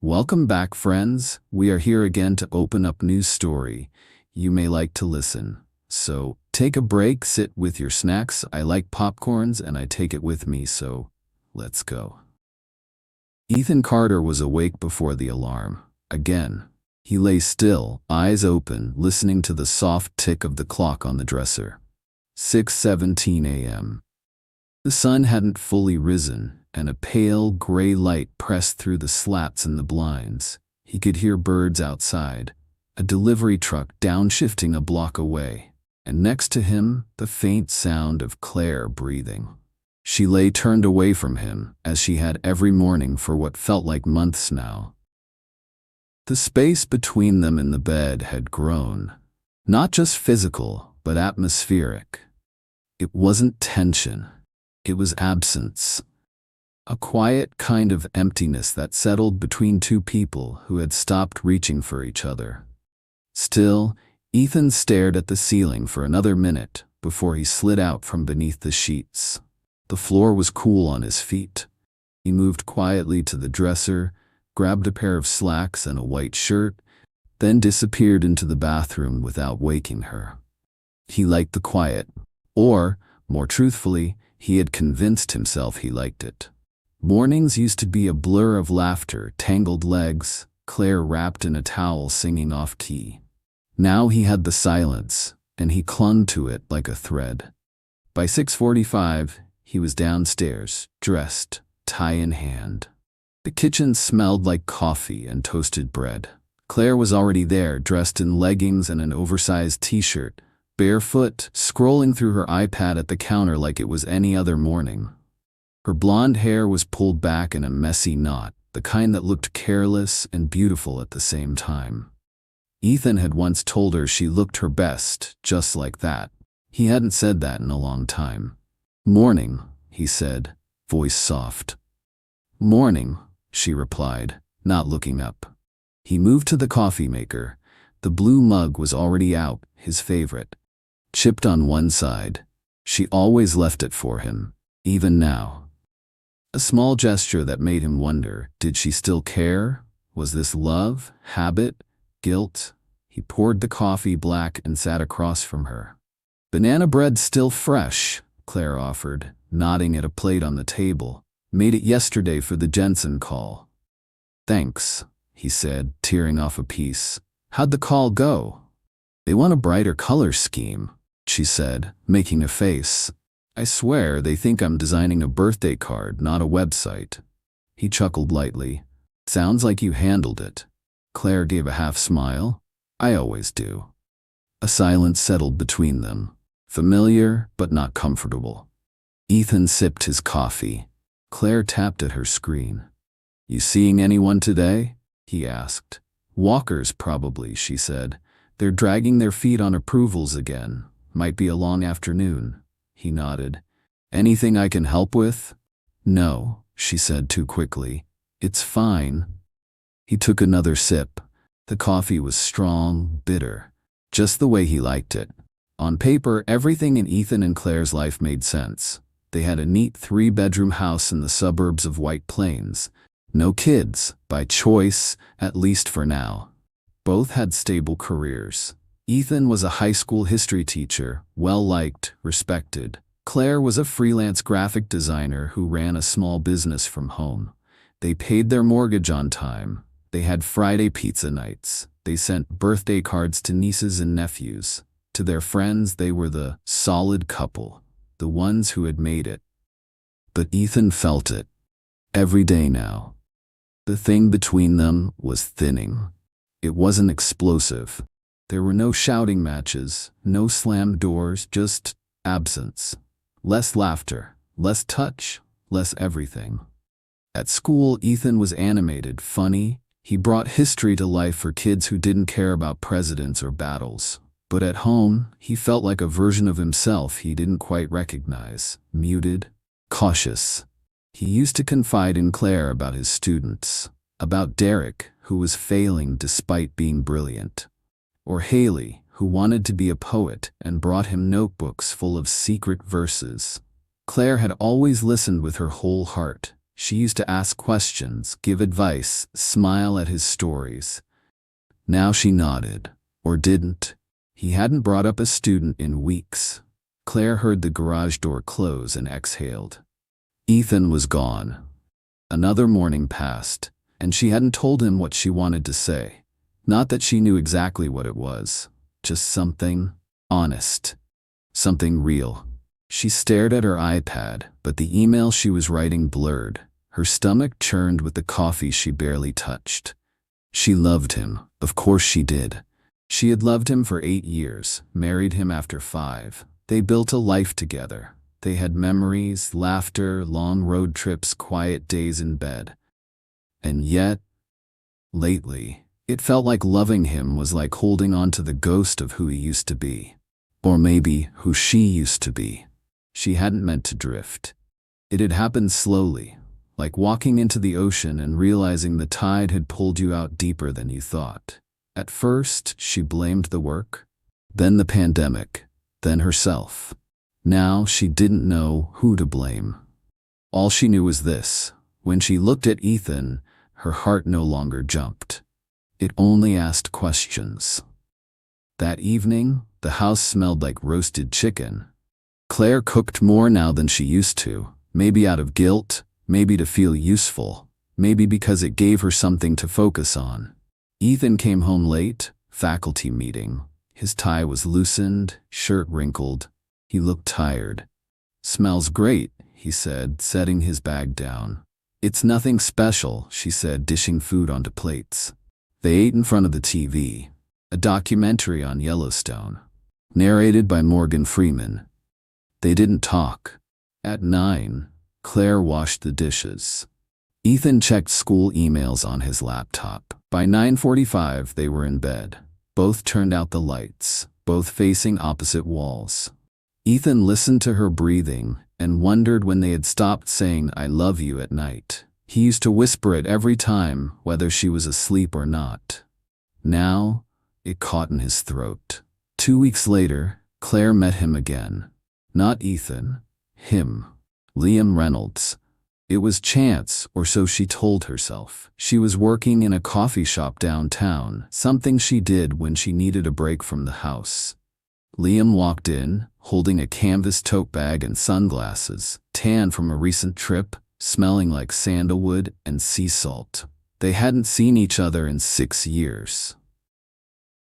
Welcome back, friends. We are here again to open up new story. You may like to listen. So take a break, sit with your snacks. I like popcorns and I take it with me, so let's go. Ethan Carter was awake before the alarm. Again. He lay still, eyes open, listening to the soft tick of the clock on the dresser. 6:17 a.m. The sun hadn't fully risen, and a pale, gray light pressed through the slats in the blinds. He could hear birds outside, a delivery truck downshifting a block away, and next to him, the faint sound of Claire breathing. She lay turned away from him, as she had every morning for what felt like months now. The space between them in the bed had grown, not just physical, but atmospheric. It wasn't tension, it was absence. A quiet kind of emptiness that settled between two people who had stopped reaching for each other. Still, Ethan stared at the ceiling for another minute before he slid out from beneath the sheets. The floor was cool on his feet. He moved quietly to the dresser, grabbed a pair of slacks and a white shirt, then disappeared into the bathroom without waking her. He liked the quiet, or, more truthfully, he had convinced himself he liked it. Mornings used to be a blur of laughter, tangled legs, Claire wrapped in a towel singing off key. Now he had the silence, and he clung to it like a thread. By 6:45, he was downstairs, dressed, tie in hand. The kitchen smelled like coffee and toasted bread. Claire was already there, dressed in leggings and an oversized t-shirt, barefoot, scrolling through her iPad at the counter like it was any other morning. Her blonde hair was pulled back in a messy knot, the kind that looked careless and beautiful at the same time. Ethan had once told her she looked her best, just like that. He hadn't said that in a long time. "Morning," he said, voice soft. "Morning," she replied, not looking up. He moved to the coffee maker. The blue mug was already out, his favorite. Chipped on one side. She always left it for him, even now. A small gesture that made him wonder, did she still care? Was this love, habit, guilt? He poured the coffee black and sat across from her. "Banana bread still fresh," Claire offered, nodding at a plate on the table. "Made it yesterday for the Jensen call." "Thanks," he said, tearing off a piece. "How'd the call go?" "They want a brighter color scheme," she said, making a face. "I swear they think I'm designing a birthday card, not a website." He chuckled lightly. "Sounds like you handled it." Claire gave a half smile. "I always do." A silence settled between them, familiar but not comfortable. Ethan sipped his coffee. Claire tapped at her screen. "You seeing anyone today?" he asked. "Walkers, probably," she said. "They're dragging their feet on approvals again. Might be a long afternoon." He nodded. "Anything I can help with?" "No," she said too quickly. "It's fine." He took another sip. The coffee was strong, bitter, just the way he liked it. On paper, everything in Ethan and Claire's life made sense. They had a neat 3-bedroom house in the suburbs of White Plains. No kids, by choice, at least for now. Both had stable careers. Ethan was a high school history teacher, well-liked, respected. Claire was a freelance graphic designer who ran a small business from home. They paid their mortgage on time. They had Friday pizza nights. They sent birthday cards to nieces and nephews. To their friends, they were the solid couple, the ones who had made it. But Ethan felt it. Every day now. The thing between them was thinning. It wasn't explosive. There were no shouting matches, no slammed doors, just absence. Less laughter, less touch, less everything. At school, Ethan was animated, funny. He brought history to life for kids who didn't care about presidents or battles. But at home, he felt like a version of himself he didn't quite recognize, muted, cautious. He used to confide in Claire about his students, about Derek, who was failing despite being brilliant, or Haley, who wanted to be a poet and brought him notebooks full of secret verses. Claire had always listened with her whole heart. She used to ask questions, give advice, smile at his stories. Now she nodded, or didn't. He hadn't brought up a student in weeks. Claire heard the garage door close and exhaled. Ethan was gone. Another morning passed, and she hadn't told him what she wanted to say. Not that she knew exactly what it was, just something honest, something real. She stared at her iPad, but the email she was writing blurred. Her stomach churned with the coffee she barely touched. She loved him, of course she did. She had loved him for 8 years, married him after 5. They built a life together. They had memories, laughter, long road trips, quiet days in bed. And yet, lately, it felt like loving him was like holding on to the ghost of who he used to be. Or maybe who she used to be. She hadn't meant to drift. It had happened slowly, like walking into the ocean and realizing the tide had pulled you out deeper than you thought. At first, she blamed the work, then the pandemic, then herself. Now she didn't know who to blame. All she knew was this: when she looked at Ethan, her heart no longer jumped. It only asked questions. That evening, the house smelled like roasted chicken. Claire cooked more now than she used to, maybe out of guilt, maybe to feel useful, maybe because it gave her something to focus on. Ethan came home late, faculty meeting. His tie was loosened, shirt wrinkled. He looked tired. "Smells great," he said, setting his bag down. "It's nothing special," she said, dishing food onto plates. They ate in front of the TV, a documentary on Yellowstone, narrated by Morgan Freeman. They didn't talk. At 9, Claire washed the dishes. Ethan checked school emails on his laptop. By 9:45, they were in bed. Both turned out the lights, both facing opposite walls. Ethan listened to her breathing and wondered when they had stopped saying "I love you" at night. He used to whisper it every time, whether she was asleep or not. Now, it caught in his throat. 2 weeks later, Claire met him again. Not Ethan, him. Liam Reynolds. It was chance, or so she told herself. She was working in a coffee shop downtown, something she did when she needed a break from the house. Liam walked in, holding a canvas tote bag and sunglasses, tan from a recent trip, smelling like sandalwood and sea salt. They hadn't seen each other in 6 years.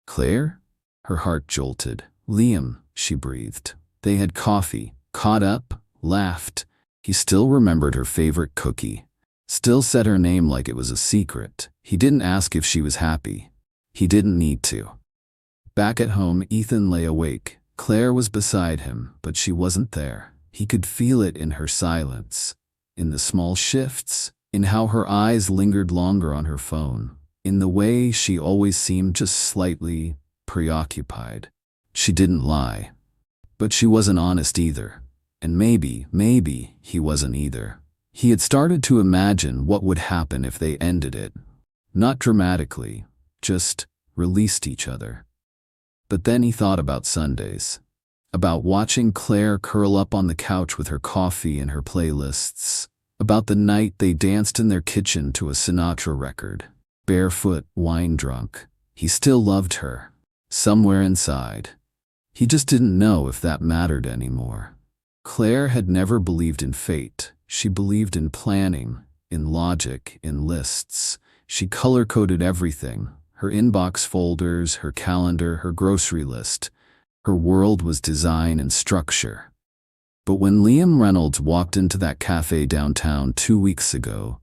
"Claire?" Her heart jolted. "Liam," she breathed. They had coffee, caught up, laughed. He still remembered her favorite cookie. Still said her name like it was a secret. He didn't ask if she was happy. He didn't need to. Back at home, Ethan lay awake. Claire was beside him, but she wasn't there. He could feel it in her silence, in the small shifts, in how her eyes lingered longer on her phone, in the way she always seemed just slightly preoccupied. She didn't lie. But she wasn't honest either. And maybe he wasn't either. He had started to imagine what would happen if they ended it. Not dramatically, just released each other. But then he thought about Sundays. About watching Claire curl up on the couch with her coffee and her playlists. About the night they danced in their kitchen to a Sinatra record. Barefoot, wine drunk. He still loved her. Somewhere inside. He just didn't know if that mattered anymore. Claire had never believed in fate. She believed in planning, in logic, in lists. She color-coded everything. Her inbox folders, her calendar, her grocery list. Her world was design and structure. But when Liam Reynolds walked into that cafe downtown 2 weeks ago,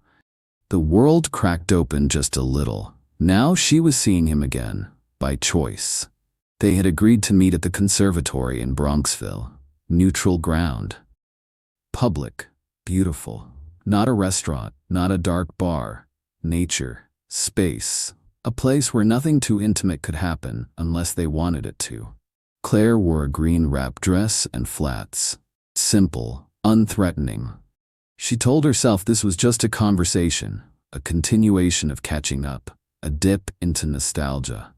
the world cracked open just a little. Now she was seeing him again, by choice. They had agreed to meet at the conservatory in Bronxville. Neutral ground. Public. Beautiful. Not a restaurant, not a dark bar. Nature. Space. A place where nothing too intimate could happen unless they wanted it to. Claire wore a green wrap dress and flats. Simple, unthreatening. She told herself this was just a conversation, a continuation of catching up, a dip into nostalgia.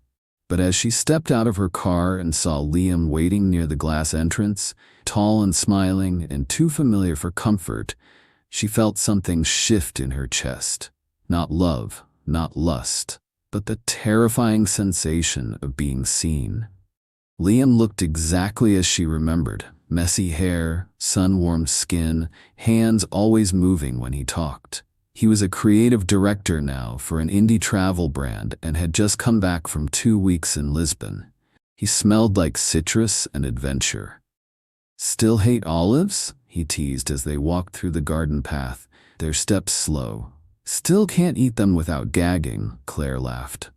But as she stepped out of her car and saw Liam waiting near the glass entrance, tall and smiling and too familiar for comfort, She felt something shift in her chest. Not love, not lust, but the terrifying sensation of being seen. Liam looked exactly as she remembered. Messy hair, sun-warmed skin, hands always moving when he talked. He was a creative director now for an indie travel brand and had just come back from 2 weeks in Lisbon. He smelled like citrus and adventure. "Still hate olives?" he teased as they walked through the garden path, their steps slow. "Still can't eat them without gagging," Claire laughed.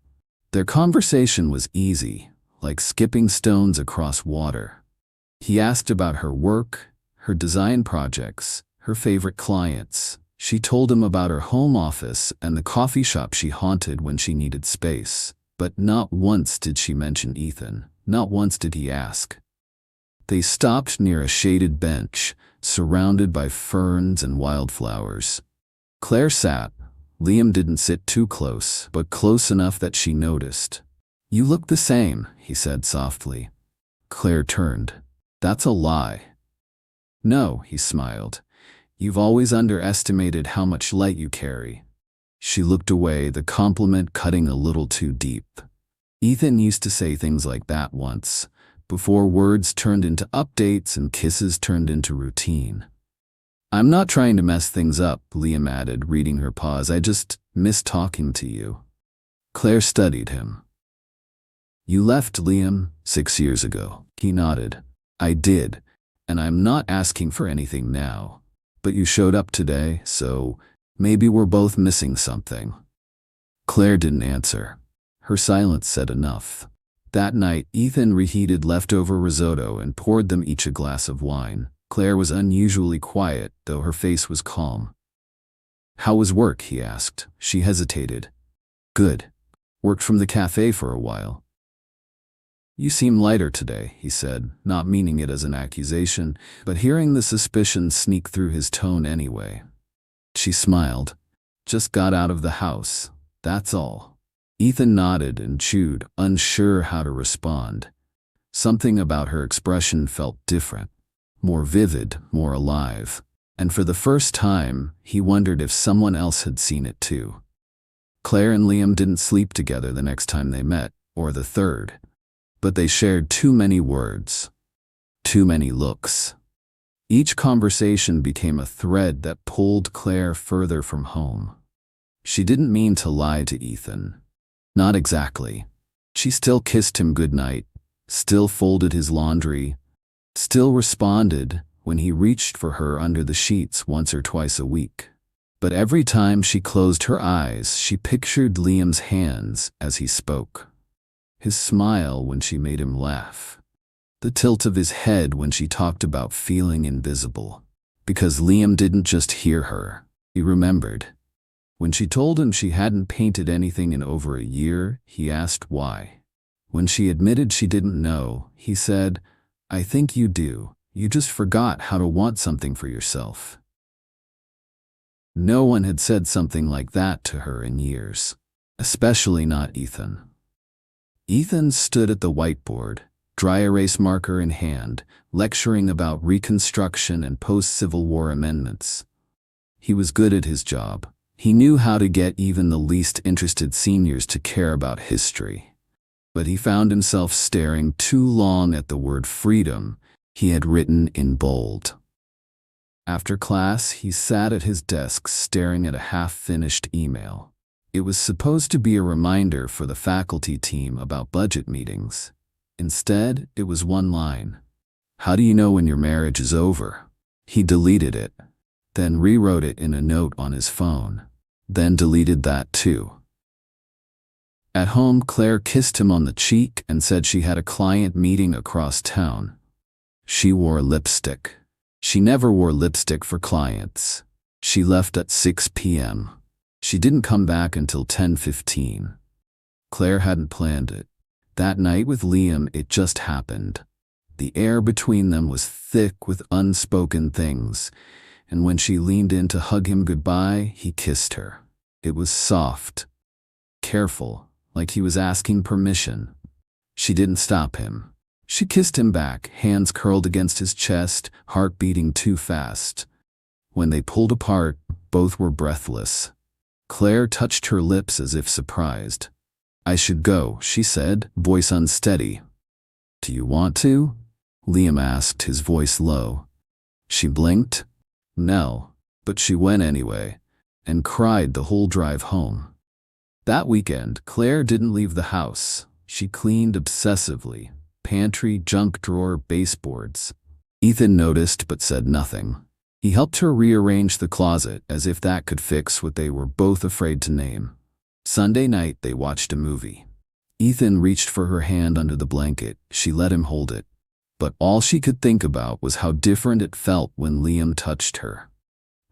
Their conversation was easy, like skipping stones across water. He asked about her work, her design projects, her favorite clients. She told him about her home office and the coffee shop she haunted when she needed space. But not once did she mention Ethan. Not once did he ask. They stopped near a shaded bench, surrounded by ferns and wildflowers. Claire sat. Liam didn't sit too close, but close enough that she noticed. "You look the same," he said softly. Claire turned. "That's a lie." "No," he smiled. "You've always underestimated how much light you carry." She looked away, the compliment cutting a little too deep. Ethan used to say things like that once, before words turned into updates and kisses turned into routine. "I'm not trying to mess things up," Liam added, reading her pause. "I just miss talking to you." Claire studied him. "You left, Liam, 6 years ago." He nodded. "I did, and I'm not asking for anything now. But you showed up today, so maybe we're both missing something." Claire didn't answer. Her silence said enough. That night, Ethan reheated leftover risotto and poured them each a glass of wine. Claire was unusually quiet, though her face was calm. "How was work?" he asked. She hesitated. "Good. Worked from the cafe for a while." "You seem lighter today," he said, not meaning it as an accusation, but hearing the suspicion sneak through his tone anyway. She smiled. "Just got out of the house, that's all." Ethan nodded and chewed, unsure how to respond. Something about her expression felt different, more vivid, more alive, and for the first time, he wondered if someone else had seen it too. Claire and Liam didn't sleep together the next time they met, or the third. But they shared too many words, too many looks. Each conversation became a thread that pulled Claire further from home. She didn't mean to lie to Ethan. Not exactly. She still kissed him goodnight, still folded his laundry, still responded when he reached for her under the sheets once or twice a week. But every time she closed her eyes, she pictured Liam's hands as he spoke. His smile when she made him laugh. The tilt of his head when she talked about feeling invisible. Because Liam didn't just hear her, he remembered. When she told him she hadn't painted anything in over a year, he asked why. When she admitted she didn't know, he said, "I think you do. You just forgot how to want something for yourself." No one had said something like that to her in years, especially not Ethan. Ethan stood at the whiteboard, dry erase marker in hand, lecturing about Reconstruction and post-Civil War amendments. He was good at his job. He knew how to get even the least interested seniors to care about history. But he found himself staring too long at the word freedom he had written in bold. After class, he sat at his desk staring at a half-finished email. It was supposed to be a reminder for the faculty team about budget meetings. Instead, it was one line. "How do you know when your marriage is over?" He deleted it, then rewrote it in a note on his phone, then deleted that too. At home, Claire kissed him on the cheek and said she had a client meeting across town. She wore lipstick. She never wore lipstick for clients. She left at 6 p.m. She didn't come back until 10:15. Claire hadn't planned it. That night with Liam, it just happened. The air between them was thick with unspoken things, and when she leaned in to hug him goodbye, he kissed her. It was soft, careful, like he was asking permission. She didn't stop him. She kissed him back, hands curled against his chest, heart beating too fast. When they pulled apart, both were breathless. Claire touched her lips as if surprised. "I should go," she said, voice unsteady. "Do you want to?" Liam asked, his voice low. She blinked. No, but she went anyway, and cried the whole drive home. That weekend, Claire didn't leave the house. She cleaned obsessively. Pantry, junk drawer, baseboards. Ethan noticed but said nothing. He helped her rearrange the closet as if that could fix what they were both afraid to name. Sunday night, they watched a movie. Ethan reached for her hand under the blanket. She let him hold it. But all she could think about was how different it felt when Liam touched her.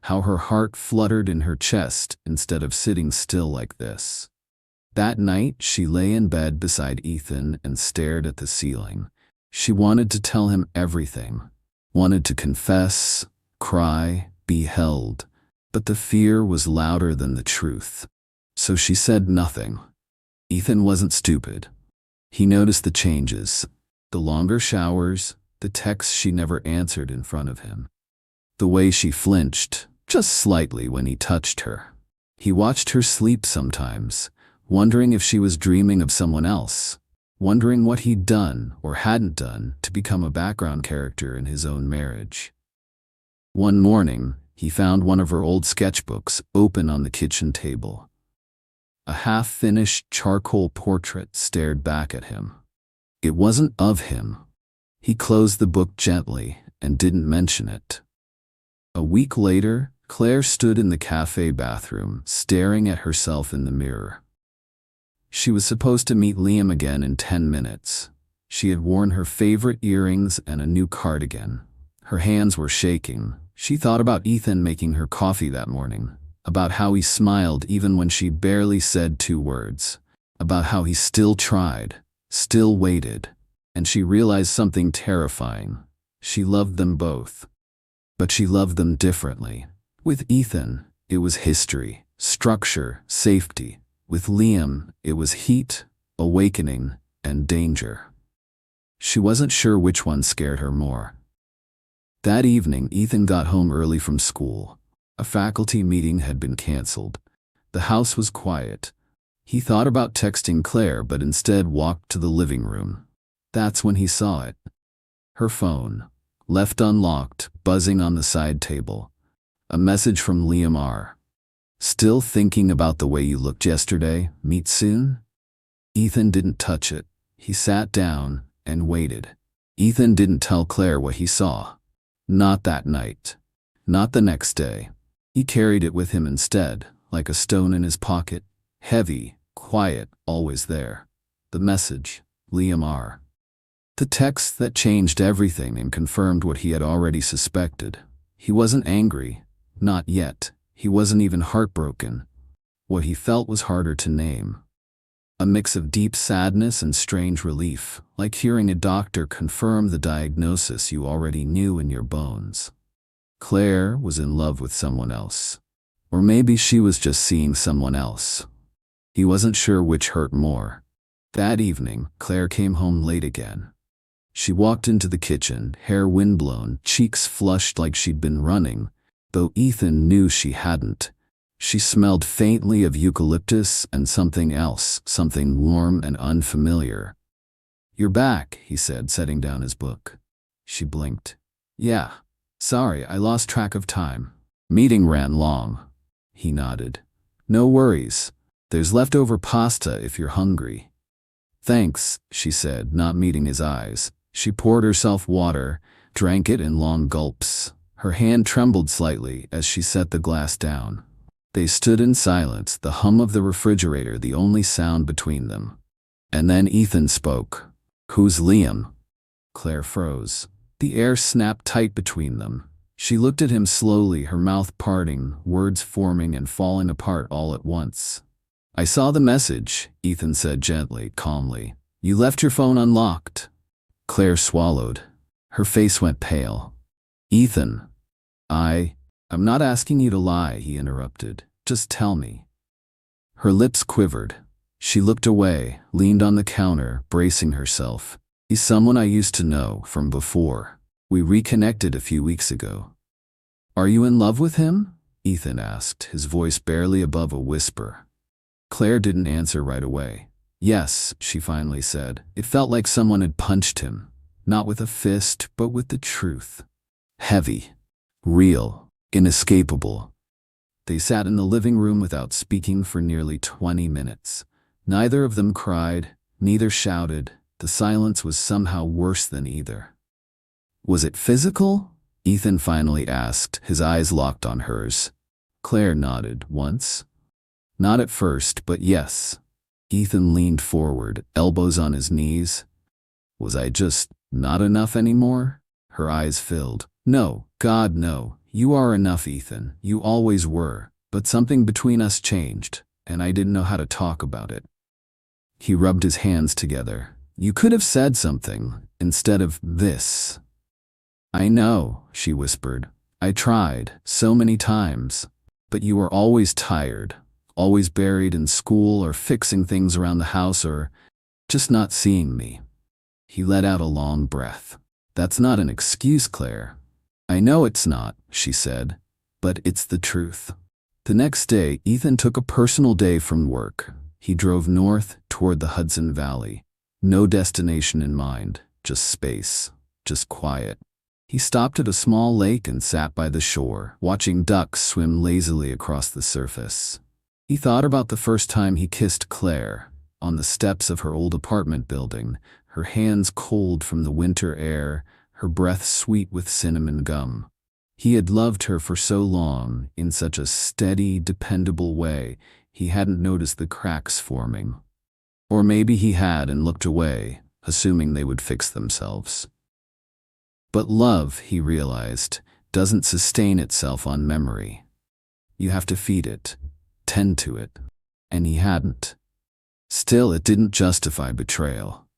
How her heart fluttered in her chest instead of sitting still like this. That night, she lay in bed beside Ethan and stared at the ceiling. She wanted to tell him everything. Wanted to confess, cry, be held. But the fear was louder than the truth. So she said nothing. Ethan wasn't stupid. He noticed the changes. The longer showers, the texts she never answered in front of him. The way she flinched, just slightly when he touched her. He watched her sleep sometimes, wondering if she was dreaming of someone else, wondering what he'd done or hadn't done to become a background character in his own marriage. One morning, he found one of her old sketchbooks open on the kitchen table. A half-finished charcoal portrait stared back at him. It wasn't of him. He closed the book gently and didn't mention it. A week later, Claire stood in the cafe bathroom, staring at herself in the mirror. She was supposed to meet Liam again in 10 minutes. She had worn her favorite earrings and a new cardigan. Her hands were shaking. She thought about Ethan making her coffee that morning, about how he smiled even when she barely said 2 words, about how he still tried, still waited, and she realized something terrifying. She loved them both. But she loved them differently. With Ethan, it was history, structure, safety. With Liam, it was heat, awakening, and danger. She wasn't sure which one scared her more. That evening, Ethan got home early from school. A faculty meeting had been canceled. The house was quiet. He thought about texting Claire but instead walked to the living room. That's when he saw it. Her phone, left unlocked, buzzing on the side table. A message from Liam R. "Still thinking about the way you looked yesterday? Meet soon?" Ethan didn't touch it. He sat down and waited. Ethan didn't tell Claire what he saw. Not that night. Not the next day. He carried it with him instead, like a stone in his pocket. Heavy, quiet, always there. The message, Liam R. The text that changed everything and confirmed what he had already suspected. He wasn't angry. Not yet. He wasn't even heartbroken. What he felt was harder to name. A mix of deep sadness and strange relief, like hearing a doctor confirm the diagnosis you already knew in your bones. Claire was in love with someone else. Or maybe she was just seeing someone else. He wasn't sure which hurt more. That evening, Claire came home late again. She walked into the kitchen, hair windblown, cheeks flushed like she'd been running, though Ethan knew she hadn't. She smelled faintly of eucalyptus and something else, something warm and unfamiliar. "You're back," he said, setting down his book. She blinked. "Yeah. Sorry, I lost track of time. Meeting ran long." He nodded. "No worries. There's leftover pasta if you're hungry." "Thanks," she said, not meeting his eyes. She poured herself water, drank it in long gulps. Her hand trembled slightly as she set the glass down. They stood in silence, the hum of the refrigerator the only sound between them. And then Ethan spoke. "Who's Liam?" Claire froze. The air snapped tight between them. She looked at him slowly, her mouth parting, words forming and falling apart all at once. "I saw the message," Ethan said gently, calmly. "You left your phone unlocked." Claire swallowed. Her face went pale. "Ethan, I'm not asking you to lie," he interrupted. "Just tell me." Her lips quivered. She looked away, leaned on the counter, bracing herself. "He's someone I used to know from before. We reconnected a few weeks ago." Are you in love with him? Ethan asked, his voice barely above a whisper. Claire didn't answer right away. Yes, she finally said. It felt like someone had punched him, not with a fist, but with the truth. Heavy, real, inescapable. They sat in the living room without speaking for nearly 20 minutes. Neither of them cried, neither shouted. The silence was somehow worse than either. Was it physical? Ethan finally asked, his eyes locked on hers. Claire nodded once. Not at first, but yes. Ethan leaned forward, elbows on his knees. Was I just not enough anymore? Her eyes filled. No, God, no. You are enough, Ethan. You always were. But something between us changed, and I didn't know how to talk about it. He rubbed his hands together. You could have said something, instead of this. I know, she whispered. I tried, so many times. But you were always tired, always buried in school or fixing things around the house or just not seeing me. He let out a long breath. That's not an excuse, Claire. I know it's not, she said, but it's the truth. The next day, Ethan took a personal day from work. He drove north toward the Hudson Valley. No destination in mind, just space, just quiet. He stopped at a small lake and sat by the shore, watching ducks swim lazily across the surface. He thought about the first time he kissed Claire, on the steps of her old apartment building, her hands cold from the winter air, her breath sweet with cinnamon gum. He had loved her for so long, in such a steady, dependable way, he hadn't noticed the cracks forming. Or maybe he had and looked away, assuming they would fix themselves. But love, he realized, doesn't sustain itself on memory. You have to feed it, tend to it, and he hadn't. Still, it didn't justify betrayal.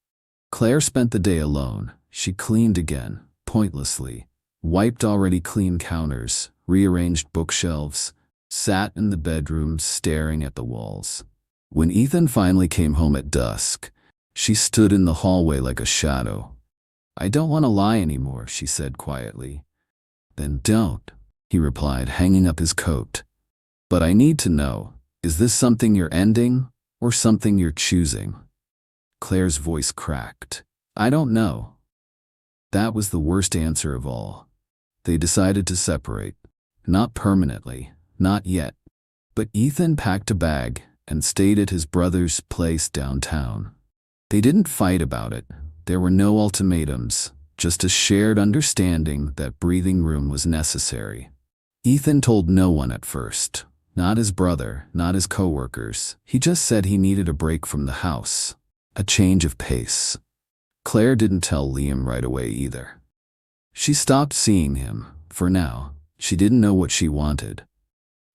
Claire spent the day alone. She cleaned again, pointlessly, wiped already clean counters, rearranged bookshelves, sat in the bedroom staring at the walls. When Ethan finally came home at dusk, she stood in the hallway like a shadow. I don't want to lie anymore, she said quietly. Then don't, he replied, hanging up his coat. But I need to know, is this something you're ending or something you're choosing? Claire's voice cracked. I don't know. That was the worst answer of all. They decided to separate. Not permanently, not yet. But Ethan packed a bag and stayed at his brother's place downtown. They didn't fight about it. There were no ultimatums, just a shared understanding that breathing room was necessary. Ethan told no one at first. Not his brother, not his coworkers. He just said he needed a break from the house. A change of pace. Claire didn't tell Liam right away either. She stopped seeing him, for now. She didn't know what she wanted.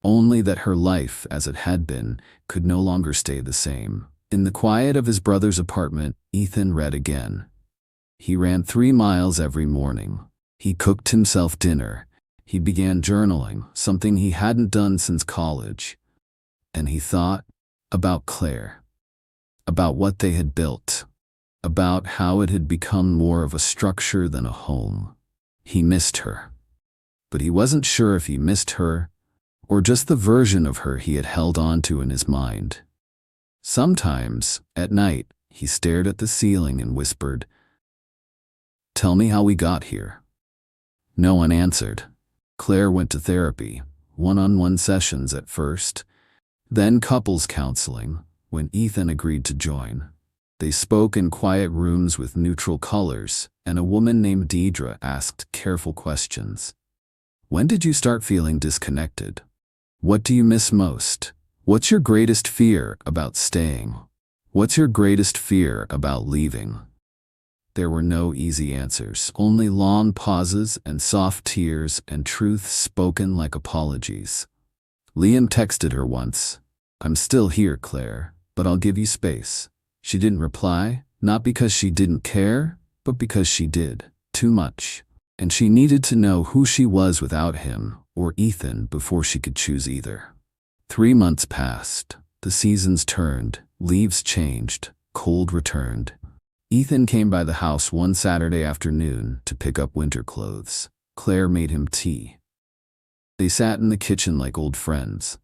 Only that her life, as it had been, could no longer stay the same. In the quiet of his brother's apartment, Ethan read again. He ran 3 miles every morning. He cooked himself dinner. He began journaling, something he hadn't done since college. And he thought about Claire. About what they had built. About how it had become more of a structure than a home. He missed her. But he wasn't sure if he missed her, or just the version of her he had held on to in his mind. Sometimes, at night, he stared at the ceiling and whispered, "Tell me how we got here." No one answered. Claire went to therapy, one-on-one sessions at first, then couples counseling, when Ethan agreed to join. They spoke in quiet rooms with neutral colors, and a woman named Deidre asked careful questions. When did you start feeling disconnected? What do you miss most? What's your greatest fear about staying? What's your greatest fear about leaving? There were no easy answers, only long pauses and soft tears and truth spoken like apologies. Liam texted her once, "I'm still here, Claire, but I'll give you space." She didn't reply, not because she didn't care, but because she did, too much. And she needed to know who she was without him, or Ethan, before she could choose either. 3 months passed. The seasons turned, leaves changed, cold returned. Ethan came by the house one Saturday afternoon to pick up winter clothes. Claire made him tea. They sat in the kitchen like old friends.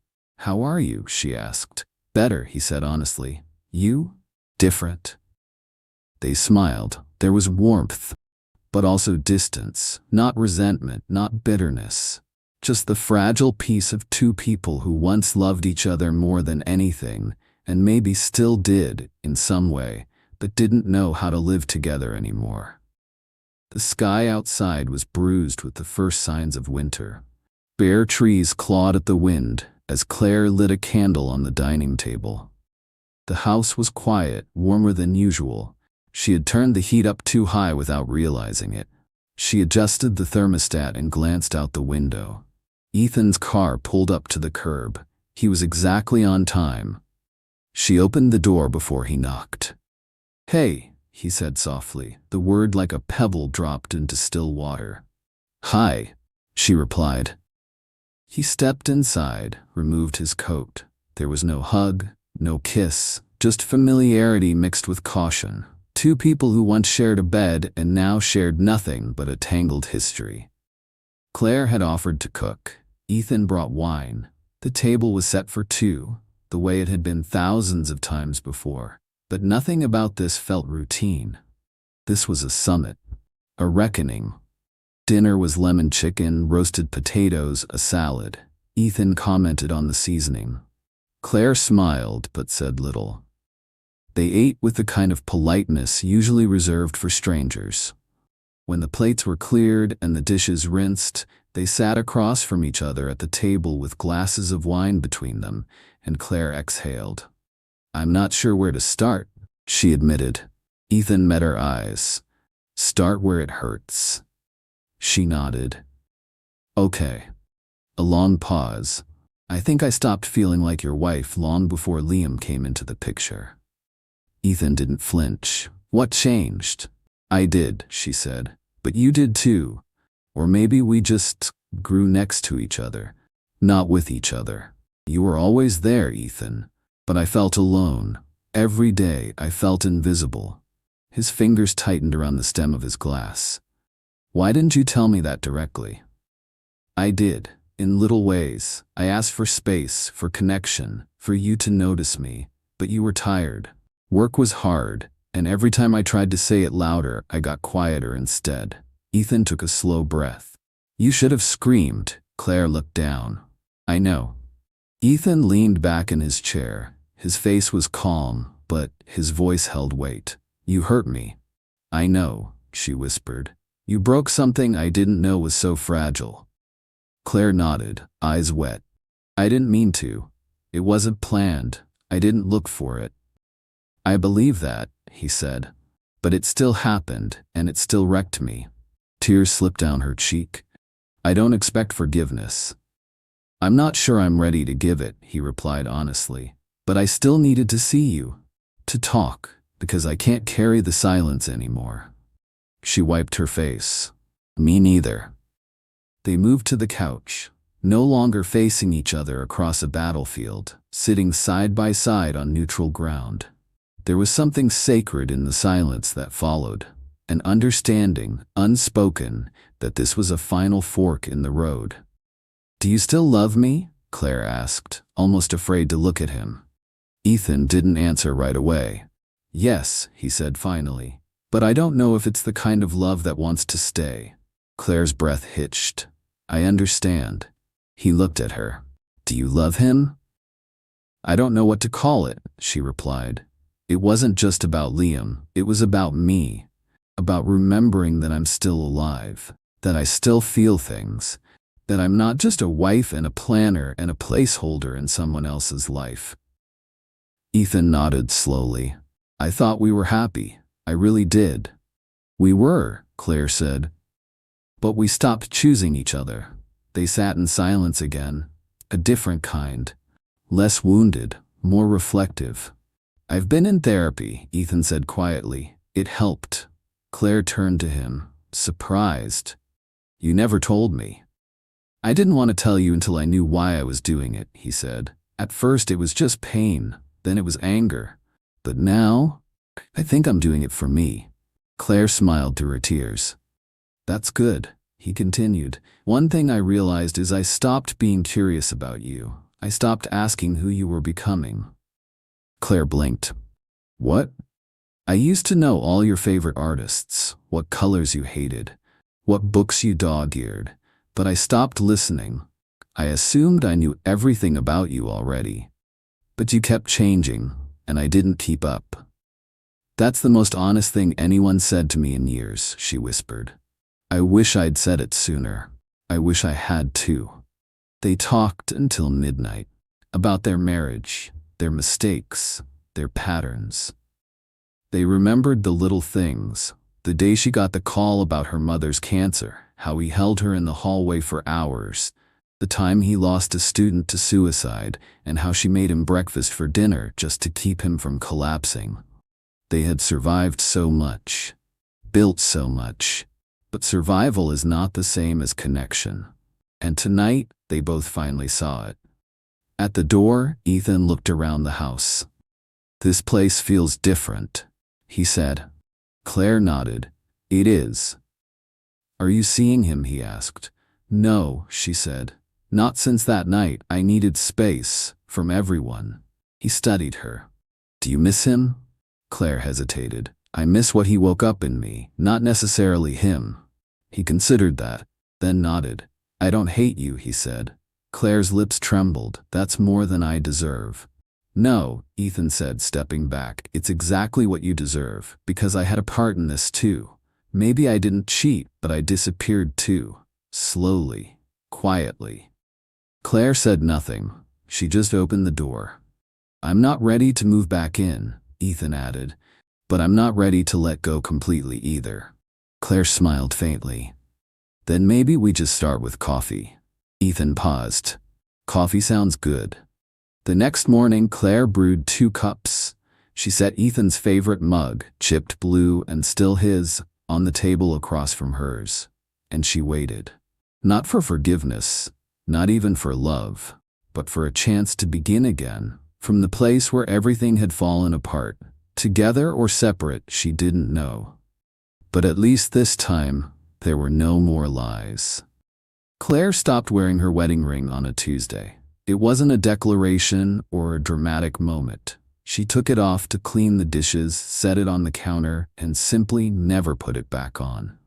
"How are you?" she asked. "Better," he said honestly. "You?" "Different." They smiled. There was warmth, but also distance, not resentment, not bitterness. Just the fragile peace of two people who once loved each other more than anything, and maybe still did, in some way, but didn't know how to live together anymore. The sky outside was bruised with the first signs of winter. Bare trees clawed at the wind as Claire lit a candle on the dining table. The house was quiet, warmer than usual. She had turned the heat up too high without realizing it. She adjusted the thermostat and glanced out the window. Ethan's car pulled up to the curb. He was exactly on time. She opened the door before he knocked. "Hey," he said softly, the word like a pebble dropped into still water. "Hi," she replied. He stepped inside, removed his coat. There was no hug, no kiss, just familiarity mixed with caution. Two people who once shared a bed and now shared nothing but a tangled history. Claire had offered to cook. Ethan brought wine. The table was set for two, the way it had been thousands of times before. But nothing about this felt routine. This was a summit, a reckoning. Dinner was lemon chicken, roasted potatoes, a salad. Ethan commented on the seasoning. Claire smiled but said little. They ate with the kind of politeness usually reserved for strangers. When the plates were cleared and the dishes rinsed, they sat across from each other at the table with glasses of wine between them, and Claire exhaled. "I'm not sure where to start," she admitted. Ethan met her eyes. "Start where it hurts." She nodded. "Okay." A long pause. "I think I stopped feeling like your wife long before Liam came into the picture." Ethan didn't flinch. "What changed?" "I did," she said. "But you did too. Or maybe we just grew next to each other, not with each other. You were always there, Ethan. But I felt alone. Every day I felt invisible." His fingers tightened around the stem of his glass. "Why didn't you tell me that directly?" "I did, in little ways. I asked for space, for connection, for you to notice me. But you were tired. Work was hard, and every time I tried to say it louder, I got quieter instead." Ethan took a slow breath. "You should have screamed." Claire looked down. "I know." Ethan leaned back in his chair. His face was calm, but his voice held weight. "You hurt me." "I know," she whispered. "You broke something I didn't know was so fragile." Claire nodded, eyes wet. "I didn't mean to. It wasn't planned. I didn't look for it." "I believe that," he said. "But it still happened, and it still wrecked me." Tears slipped down her cheek. "I don't expect forgiveness." "I'm not sure I'm ready to give it," he replied honestly. "But I still needed to see you. To talk, because I can't carry the silence anymore." She wiped her face. "Me neither." They moved to the couch, no longer facing each other across a battlefield, sitting side by side on neutral ground. There was something sacred in the silence that followed, an understanding, unspoken, that this was a final fork in the road. "Do you still love me?" Claire asked, almost afraid to look at him. Ethan didn't answer right away. "Yes," he said finally, "but I don't know if it's the kind of love that wants to stay." Claire's breath hitched. "I understand." He looked at her. "Do you love him?" "I don't know what to call it," she replied. "It wasn't just about Liam, it was about me. About remembering that I'm still alive, that I still feel things, that I'm not just a wife and a planner and a placeholder in someone else's life." Ethan nodded slowly. "I thought we were happy. I really did." "We were," Claire said. "But we stopped choosing each other." They sat in silence again, a different kind, less wounded, more reflective. "I've been in therapy," Ethan said quietly. "It helped." Claire turned to him, surprised. "You never told me." "I didn't want to tell you until I knew why I was doing it," he said. "At first it was just pain, then it was anger. But now, I think I'm doing it for me." Claire smiled through her tears. "That's good," he continued. One thing I realized is I stopped being curious about you. I stopped asking who you were becoming. Claire blinked. What? I used to know all your favorite artists, what colors you hated, what books you dog-eared, but I stopped listening. I assumed I knew everything about you already. But you kept changing, and I didn't keep up. That's the most honest thing anyone said to me in years, she whispered. I wish I'd said it sooner. I wish I had too. They talked until midnight, about their marriage, their mistakes, their patterns. They remembered the little things, the day she got the call about her mother's cancer, how he held her in the hallway for hours, the time he lost a student to suicide, and how she made him breakfast for dinner just to keep him from collapsing. They had survived so much, built so much, but survival is not the same as connection. And tonight, they both finally saw it. At the door, Ethan looked around the house. This place feels different, he said. Claire nodded. It is. Are you seeing him? He asked. No, she said. Not since that night. I needed space from everyone. He studied her. Do you miss him? Claire hesitated. I miss what he woke up in me, not necessarily him. He considered that, then nodded. I don't hate you, he said. Claire's lips trembled. That's more than I deserve. No, Ethan said, stepping back. It's exactly what you deserve, because I had a part in this too. Maybe I didn't cheat, but I disappeared too. Slowly, quietly. Claire said nothing. She just opened the door. I'm not ready to move back in, Ethan added, but I'm not ready to let go completely either. Claire smiled faintly. Then maybe we just start with coffee. Ethan paused. Coffee sounds good. The next morning, Claire brewed 2 cups. She set Ethan's favorite mug, chipped blue and still his, on the table across from hers. And she waited. Not for forgiveness, not even for love, but for a chance to begin again, from the place where everything had fallen apart. Together or separate, she didn't know. But at least this time, there were no more lies. Claire stopped wearing her wedding ring on a Tuesday. It wasn't a declaration or a dramatic moment. She took it off to clean the dishes, set it on the counter, and simply never put it back on.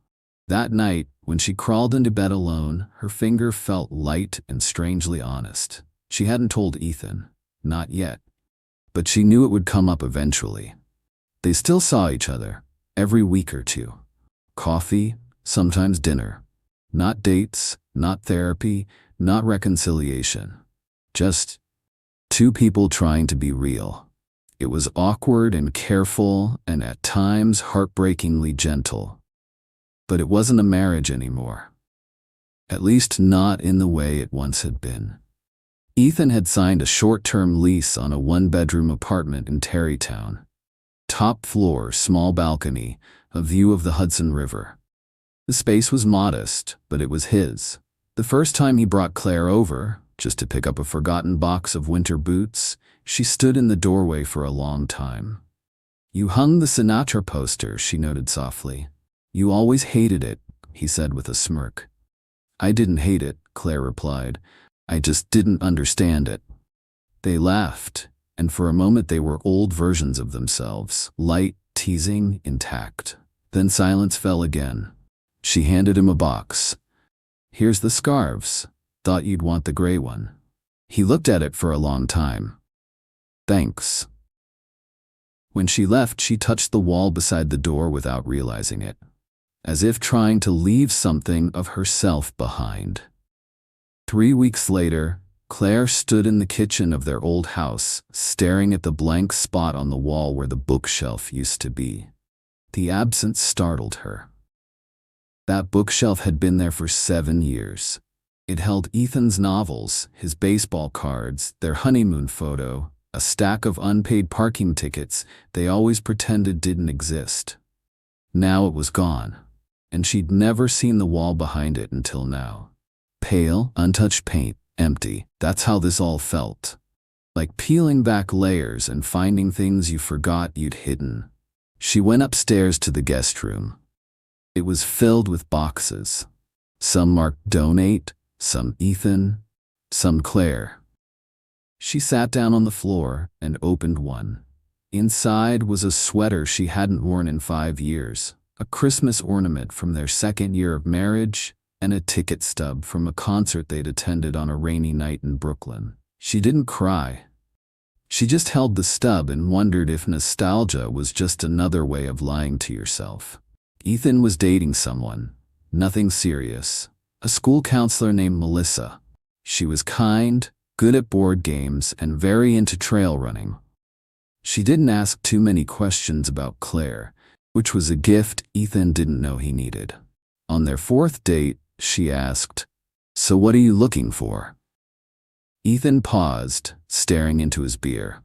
That night, when she crawled into bed alone, her finger felt light and strangely honest. She hadn't told Ethan, not yet. But she knew it would come up eventually. They still saw each other, every week or two. Coffee, sometimes dinner. Not dates, not therapy, not reconciliation. Just 2 people trying to be real. It was awkward and careful and at times heartbreakingly gentle. But it wasn't a marriage anymore. At least not in the way it once had been. Ethan had signed a short-term lease on a 1-bedroom apartment in Terrytown. Top floor, small balcony, a view of the Hudson River. The space was modest, but it was his. The first time he brought Claire over, just to pick up a forgotten box of winter boots, she stood in the doorway for a long time. You hung the Sinatra poster, she noted softly. You always hated it, he said with a smirk. I didn't hate it, Claire replied. I just didn't understand it. They laughed, and for a moment they were old versions of themselves, light, teasing, intact. Then silence fell again. She handed him a box. Here's the scarves. Thought you'd want the gray one. He looked at it for a long time. Thanks. When she left, she touched the wall beside the door without realizing it, as if trying to leave something of herself behind. 3 weeks later, Claire stood in the kitchen of their old house, staring at the blank spot on the wall where the bookshelf used to be. The absence startled her. That bookshelf had been there for 7 years. It held Ethan's novels, his baseball cards, their honeymoon photo, a stack of unpaid parking tickets they always pretended didn't exist. Now it was gone, and she'd never seen the wall behind it until now. Pale, untouched paint, empty. That's how this all felt. Like peeling back layers and finding things you forgot you'd hidden. She went upstairs to the guest room. It was filled with boxes. Some marked donate, some Ethan, some Claire. She sat down on the floor and opened one. Inside was a sweater she hadn't worn in 5 years, a Christmas ornament from their second year of marriage, and a ticket stub from a concert they'd attended on a rainy night in Brooklyn. She didn't cry. She just held the stub and wondered if nostalgia was just another way of lying to yourself. Ethan was dating someone. Nothing serious. A school counselor named Melissa. She was kind, good at board games, and very into trail running. She didn't ask too many questions about Claire, which was a gift Ethan didn't know he needed. On their 4th date, she asked, "So what are you looking for?" Ethan paused, staring into his beer.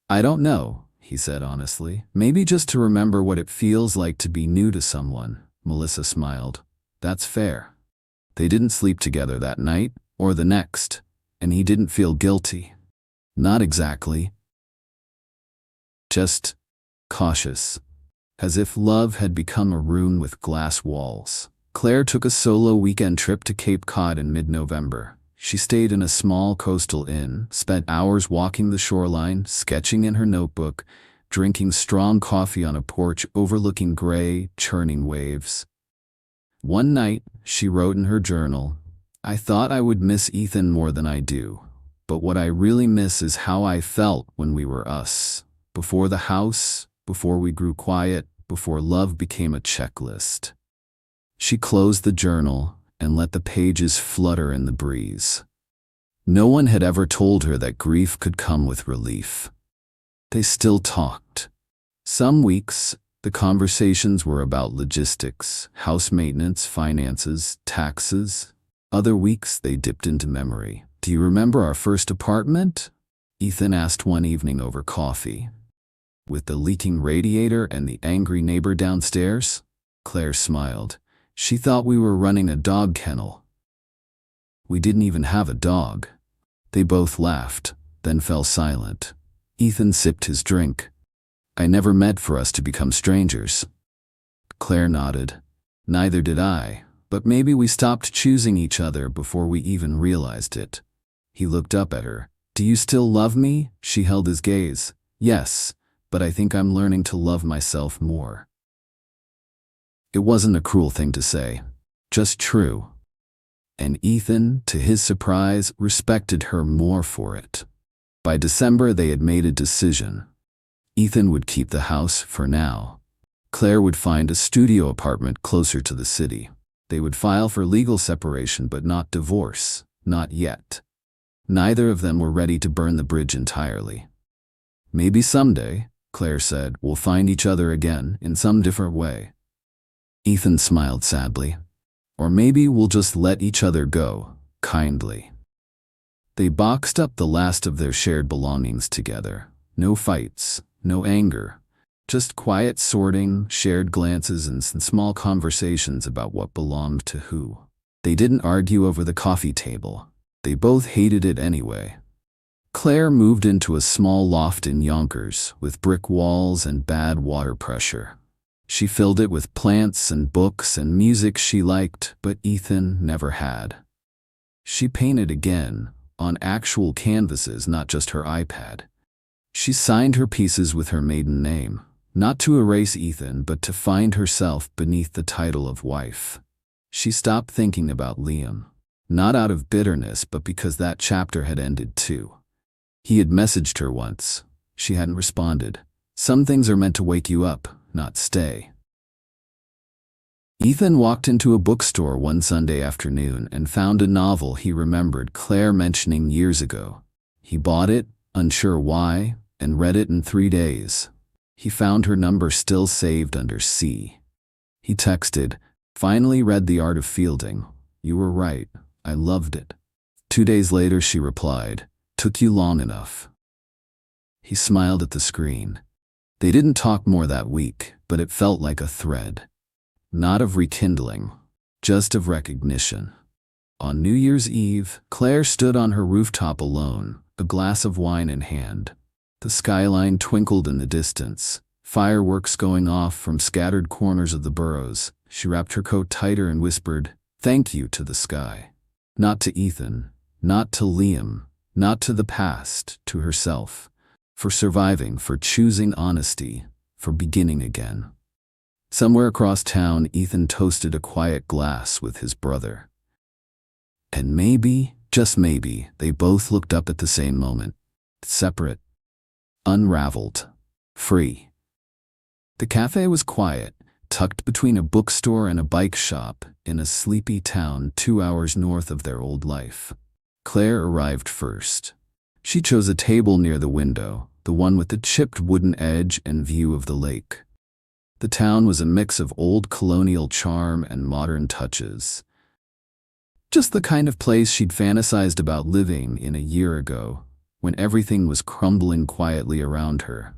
"I don't know," he said honestly. "Maybe just to remember what it feels like to be new to someone." Melissa smiled. "That's fair." They didn't sleep together that night, or the next, and he didn't feel guilty. Not exactly. Just cautious. As if love had become a room with glass walls. Claire took a solo weekend trip to Cape Cod in mid-November. She stayed in a small coastal inn, spent hours walking the shoreline, sketching in her notebook, drinking strong coffee on a porch overlooking gray, churning waves. One night, she wrote in her journal, "I thought I would miss Ethan more than I do, but what I really miss is how I felt when we were us. Before the house, before we grew quiet, before love became a checklist." She closed the journal and let the pages flutter in the breeze. No one had ever told her that grief could come with relief. They still talked. Some weeks, the conversations were about logistics, house maintenance, finances, taxes. Other weeks, they dipped into memory. "Do you remember our first apartment?" Ethan asked one evening over coffee. "With the leaking radiator and the angry neighbor downstairs?" Claire smiled. She thought we were running a dog kennel. "We didn't even have a dog." They both laughed, then fell silent. Ethan sipped his drink. "I never meant for us to become strangers." Claire nodded. "Neither did I, but maybe we stopped choosing each other before we even realized it." He looked up at her. "Do you still love me?" She held his gaze. "Yes, but I think I'm learning to love myself more." It wasn't a cruel thing to say, just true. And Ethan, to his surprise, respected her more for it. By December, they had made a decision. Ethan would keep the house for now. Claire would find a studio apartment closer to the city. They would file for legal separation but not divorce, not yet. Neither of them were ready to burn the bridge entirely. "Maybe someday," Claire said, "we'll find each other again in some different way." Ethan smiled sadly. "Or maybe we'll just let each other go, kindly." They boxed up the last of their shared belongings together. No fights, no anger, just quiet sorting, shared glances, and some small conversations about what belonged to who. They didn't argue over the coffee table. They both hated it anyway. Claire moved into a small loft in Yonkers with brick walls and bad water pressure. She filled it with plants and books and music she liked, but Ethan never had. She painted again, on actual canvases, not just her iPad. She signed her pieces with her maiden name, not to erase Ethan, but to find herself beneath the title of wife. She stopped thinking about Liam, not out of bitterness, but because that chapter had ended too. He had messaged her once. She hadn't responded. Some things are meant to wake you up, not stay. Ethan walked into a bookstore one Sunday afternoon and found a novel he remembered Claire mentioning years ago. He bought it, unsure why, and read it in 3 days. He found her number still saved under C. He texted, "Finally read The Art of Fielding. You were right. I loved it." 2 days later she replied, "Took you long enough." He smiled at the screen. They didn't talk more that week, but it felt like a thread. Not of rekindling, just of recognition. On New Year's Eve, Claire stood on her rooftop alone, a glass of wine in hand. The skyline twinkled in the distance, fireworks going off from scattered corners of the boroughs. She wrapped her coat tighter and whispered, Thank you to the sky. Not to Ethan, not to Liam, not to the past, to herself. For surviving, for choosing honesty, for beginning again. Somewhere across town, Ethan toasted a quiet glass with his brother. And maybe, just maybe, they both looked up at the same moment. Separate. Unraveled. Free. The cafe was quiet, tucked between a bookstore and a bike shop, in a sleepy town 2 hours north of their old life. Claire arrived first. She chose a table near the window, the one with the chipped wooden edge and view of the lake. The town was a mix of old colonial charm and modern touches. Just the kind of place she'd fantasized about living in a year ago, when everything was crumbling quietly around her.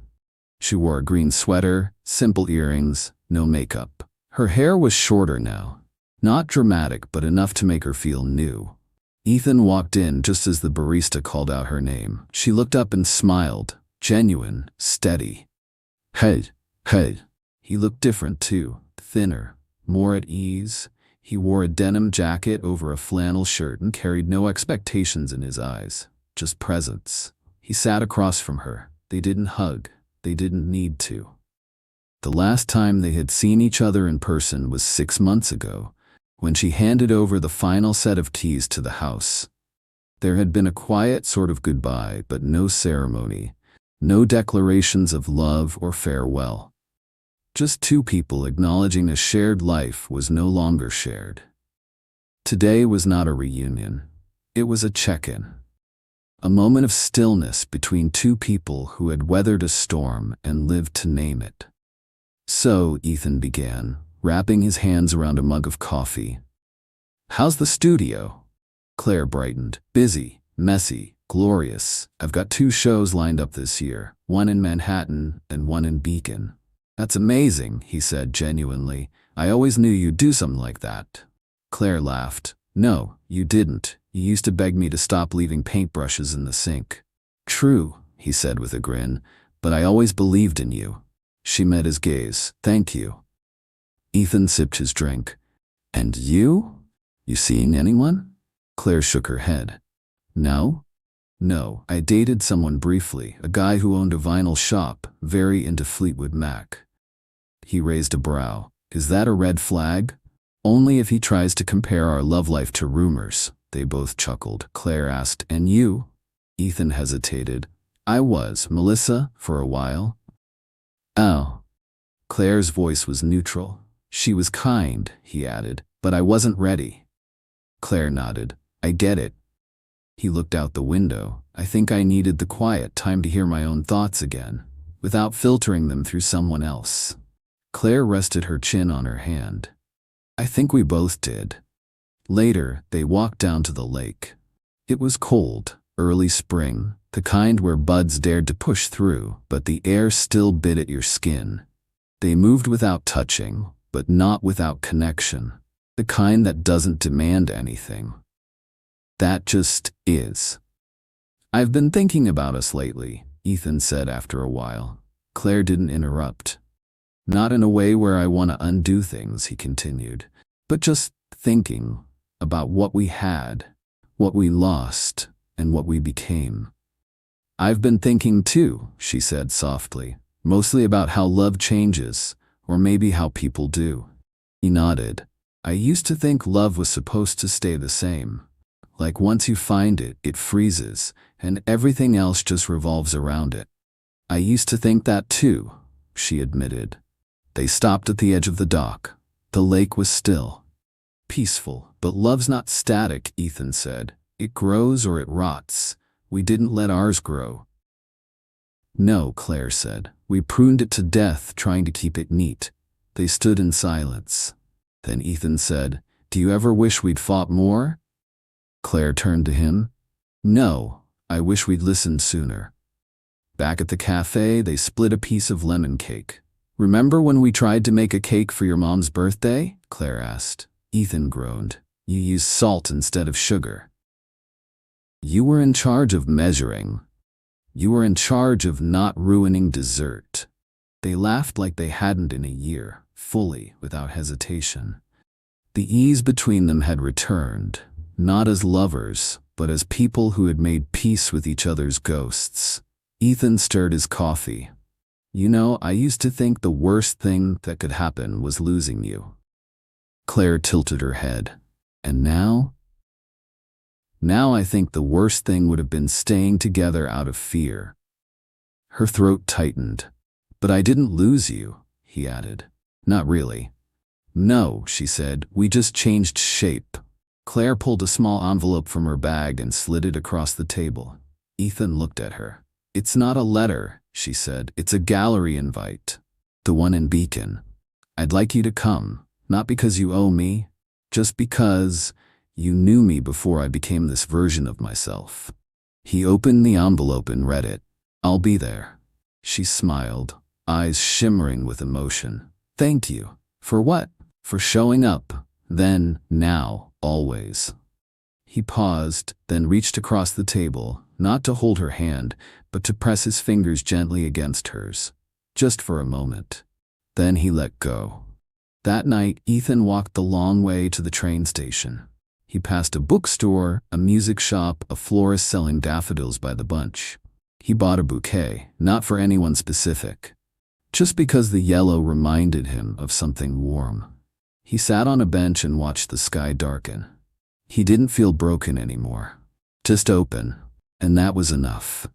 She wore a green sweater, simple earrings, no makeup. Her hair was shorter now. Not dramatic, but enough to make her feel new. Ethan walked in just as the barista called out her name. She looked up and smiled, genuine, steady. Hey. He looked different too, thinner, more at ease. He wore a denim jacket over a flannel shirt and carried no expectations in his eyes, just presence. He sat across from her. They didn't hug. They didn't need to. The last time they had seen each other in person was 6 months ago, when she handed over the final set of keys to the house. There had been a quiet sort of goodbye, but no ceremony, no declarations of love or farewell. Just two people acknowledging a shared life was no longer shared. Today was not a reunion. It was a check-in. A moment of stillness between two people who had weathered a storm and lived to name it. So, Ethan began, wrapping his hands around a mug of coffee. How's the studio? Claire brightened. Busy, messy, glorious. I've got 2 shows lined up this year, one in Manhattan and one in Beacon. That's amazing, he said genuinely. I always knew you'd do something like that. Claire laughed. No, you didn't. You used to beg me to stop leaving paintbrushes in the sink. True, he said with a grin, but I always believed in you. She met his gaze. Thank you. Ethan sipped his drink. And you? You seeing anyone? Claire shook her head. No? No, I dated someone briefly, a guy who owned a vinyl shop, very into Fleetwood Mac. He raised a brow. Is that a red flag? Only if he tries to compare our love life to rumors. They both chuckled. Claire asked, and you? Ethan hesitated. I was, Melissa, for a while. Oh. Claire's voice was neutral. She was kind, he added, but I wasn't ready. Claire nodded. I get it. He looked out the window. I think I needed the quiet time to hear my own thoughts again, without filtering them through someone else. Claire rested her chin on her hand. I think we both did. Later, they walked down to the lake. It was cold, early spring, the kind where buds dared to push through, but the air still bit at your skin. They moved without touching, but not without connection, the kind that doesn't demand anything. That just is. I've been thinking about us lately, Ethan said after a while. Claire didn't interrupt. Not in a way where I want to undo things, he continued, but just thinking about what we had, what we lost, and what we became. I've been thinking too, she said softly, mostly about how love changes, or maybe how people do. He nodded. I used to think love was supposed to stay the same. Like once you find it, it freezes, and everything else just revolves around it. I used to think that too, she admitted. They stopped at the edge of the dock. The lake was still. Peaceful, but love's not static, Ethan said. It grows or it rots. We didn't let ours grow. No, Claire said. We pruned it to death, trying to keep it neat. They stood in silence. Then Ethan said, Do you ever wish we'd fought more? Claire turned to him. No, I wish we'd listened sooner. Back at the cafe, they split a piece of lemon cake. Remember when we tried to make a cake for your mom's birthday? Claire asked. Ethan groaned. You used salt instead of sugar. You were in charge of measuring. You were in charge of not ruining dessert. They laughed like they hadn't in a year, fully, without hesitation. The ease between them had returned, not as lovers, but as people who had made peace with each other's ghosts. Ethan stirred his coffee. You know, I used to think the worst thing that could happen was losing you. Claire tilted her head. And now? Now I think the worst thing would have been staying together out of fear. Her throat tightened. But I didn't lose you, he added. Not really. No, she said, we just changed shape. Claire pulled a small envelope from her bag and slid it across the table. Ethan looked at her. It's not a letter, she said. It's a gallery invite. The one in Beacon. I'd like you to come, not because you owe me, just because you knew me before I became this version of myself. He opened the envelope and read it. I'll be there. She smiled, eyes shimmering with emotion. Thank you. For what? For showing up. Then, now, always. He paused, then reached across the table, not to hold her hand, but to press his fingers gently against hers. Just for a moment. Then he let go. That night, Ethan walked the long way to the train station. He passed a bookstore, a music shop, a florist selling daffodils by the bunch. He bought a bouquet, not for anyone specific, just because the yellow reminded him of something warm. He sat on a bench and watched the sky darken. He didn't feel broken anymore, just open, and that was enough.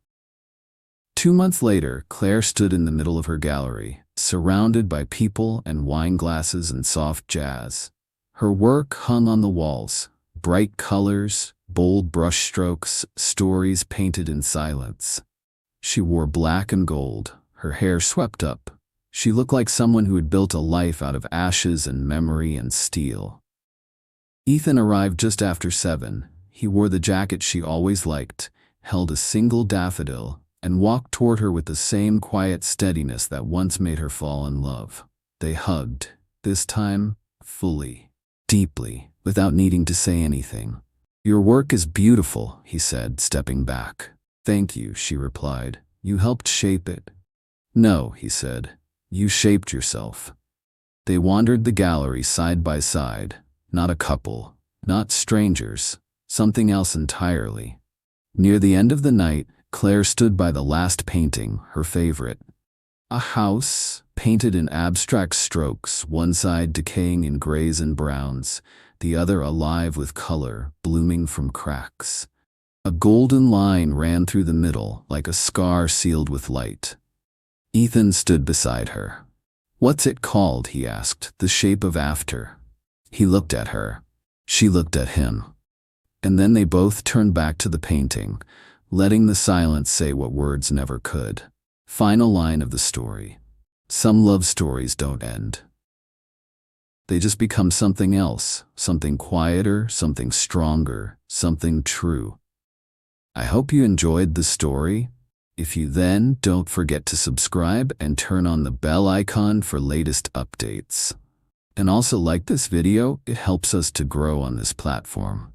2 months later, Claire stood in the middle of her gallery, surrounded by people and wine glasses and soft jazz. Her work hung on the walls, bright colors, bold brushstrokes, stories painted in silence. She wore black and gold, her hair swept up. She looked like someone who had built a life out of ashes and memory and steel. Ethan arrived just after 7. He wore the jacket she always liked, held a single daffodil, and walked toward her with the same quiet steadiness that once made her fall in love. They hugged, this time, fully, deeply, without needing to say anything. Your work is beautiful, he said, stepping back. Thank you, she replied. You helped shape it. No, he said. You shaped yourself. They wandered the gallery side by side, not a couple, not strangers, something else entirely. Near the end of the night, Claire stood by the last painting, her favorite. A house, painted in abstract strokes, one side decaying in grays and browns, the other alive with color, blooming from cracks. A golden line ran through the middle, like a scar sealed with light. Ethan stood beside her. What's it called? He asked. The shape of after. He looked at her. She looked at him. And then they both turned back to the painting, letting the silence say what words never could. Final line of the story. Some love stories don't end. They just become something else, something quieter, something stronger, something true. I hope you enjoyed the story. If you then, don't forget to subscribe and turn on the bell icon for latest updates. And also like this video, it helps us to grow on this platform.